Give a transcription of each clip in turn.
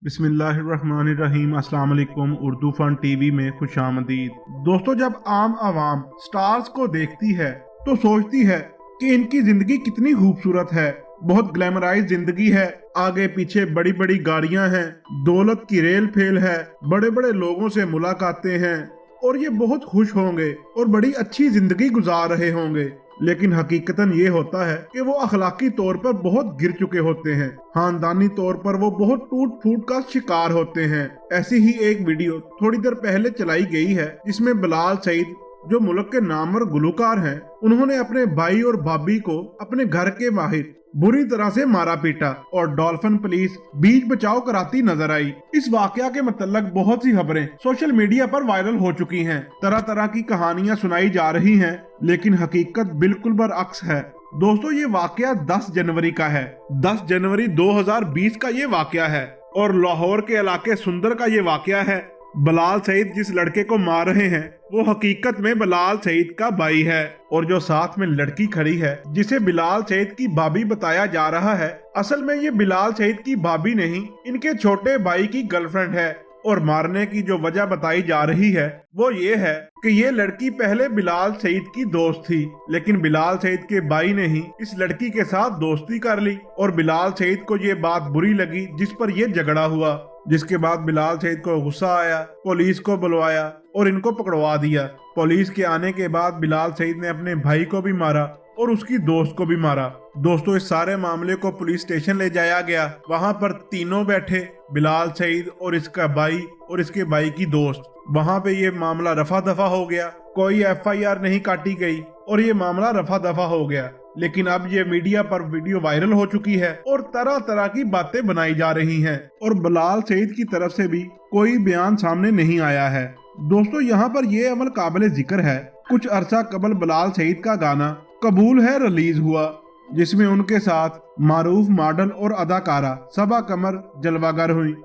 बिस्मिल्लाहिर्रहमानिर्रहीम। अस्सलाम वालेकुम। उर्दू फन टीवी में खुशामदीद। दोस्तों, जब आम आवाम स्टार्स को देखती है तो सोचती है कि इनकी जिंदगी कितनी खूबसूरत है, बहुत ग्लैमराइज जिंदगी है, आगे पीछे बड़ी बड़ी गाड़ियां हैं, दौलत की रेल फेल है, बड़े बड़े लोगों से मुलाकातें हैं और ये बहुत खुश होंगे और बड़ी अच्छी जिंदगी गुजार रहे होंगे। लेकिन हकीकतन ये होता है कि वो अखलाकी तौर पर बहुत गिर चुके होते हैं, खानदानी तौर पर वो बहुत टूट फूट का शिकार होते हैं। ऐसी ही एक वीडियो थोड़ी देर पहले चलाई गई है जिसमें बिलाल सईद, जो मुल्क के नामवर गुलकार हैं, उन्होंने अपने भाई और भाभी को अपने घर के बाहर बुरी तरह से मारा पीटा और डॉल्फिन पुलिस बीच बचाव कराती नजर आई। इस वाकया के मतलब बहुत सी खबरें सोशल मीडिया पर वायरल हो चुकी हैं, तरह तरह की कहानियां सुनाई जा रही हैं, लेकिन हकीकत बिल्कुल बरअक्स है। दोस्तों, ये वाकया 10 जनवरी का है। 10 जनवरी 2020 का ये वाकया है और लाहौर के इलाके सुंदर का ये वाकया है। बिलाल सईद जिस लड़के को मार रहे हैं वो हकीकत में बिलाल सईद का भाई है, और जो साथ में लड़की खड़ी है जिसे बिलाल सईद की भाभी बताया जा रहा है, असल में ये बिलाल सईद की भाभी नहीं, इनके छोटे भाई की गर्लफ्रेंड है। और मारने की जो वजह बताई जा रही है वो ये है कि ये लड़की पहले बिलाल सईद की दोस्त थी, लेकिन बिलाल सईद के भाई ने ही इस लड़की के साथ दोस्ती कर ली और बिलाल सईद को ये बात बुरी लगी, जिस पर ये झगड़ा हुआ। जिसके बाद बिलाल सईद को गुस्सा आया, पुलिस को बुलवाया और इनको पकड़वा दिया। पुलिस के आने के बाद बिलाल सईद ने अपने भाई को भी मारा और उसकी दोस्त को भी मारा। दोस्तों, इस सारे मामले को पुलिस स्टेशन ले जाया गया। वहां पर तीनों बैठे, बिलाल सईद और इसका भाई और इसके भाई की दोस्त। वहां पे ये मामला रफा दफा हो गया, कोई FIR नहीं काटी गई और ये मामला रफा दफा हो गया। लेकिन अब ये मीडिया पर वीडियो वायरल हो चुकी है और तरह तरह की बातें बनाई जा रही हैं और बिलाल सईद की तरफ से भी कोई बयान सामने नहीं आया है। दोस्तों, यहाँ पर यह अमल काबिल जिक्र है, कुछ अरसा कबल बिलाल सईद का गाना कबूल है रिलीज हुआ, जिसमें उनके साथ मारूफ मॉडल और अदाकारा सबा कमर जलवागर हुई।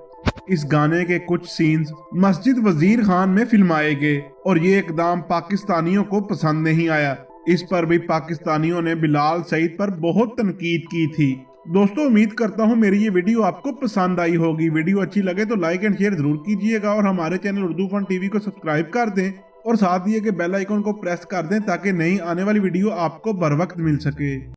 इस गाने के कुछ सीन्स मस्जिद वजीर खान में फिल्माए गए और ये इकदाम पाकिस्तानियों को पसंद नहीं आया। इस पर भी पाकिस्तानियों ने बिलाल सईद पर बहुत तनकीद की थी। दोस्तों, उम्मीद करता हूँ मेरी ये वीडियो आपको पसंद आई होगी। वीडियो अच्छी लगे तो लाइक एंड शेयर जरूर कीजिएगा और हमारे चैनल उर्दू फन टीवी को सब्सक्राइब कर दें और साथ ही के बेल आइकन को प्रेस कर दें ताकि नई आने वाली वीडियो आपको बर वक्त मिल सके।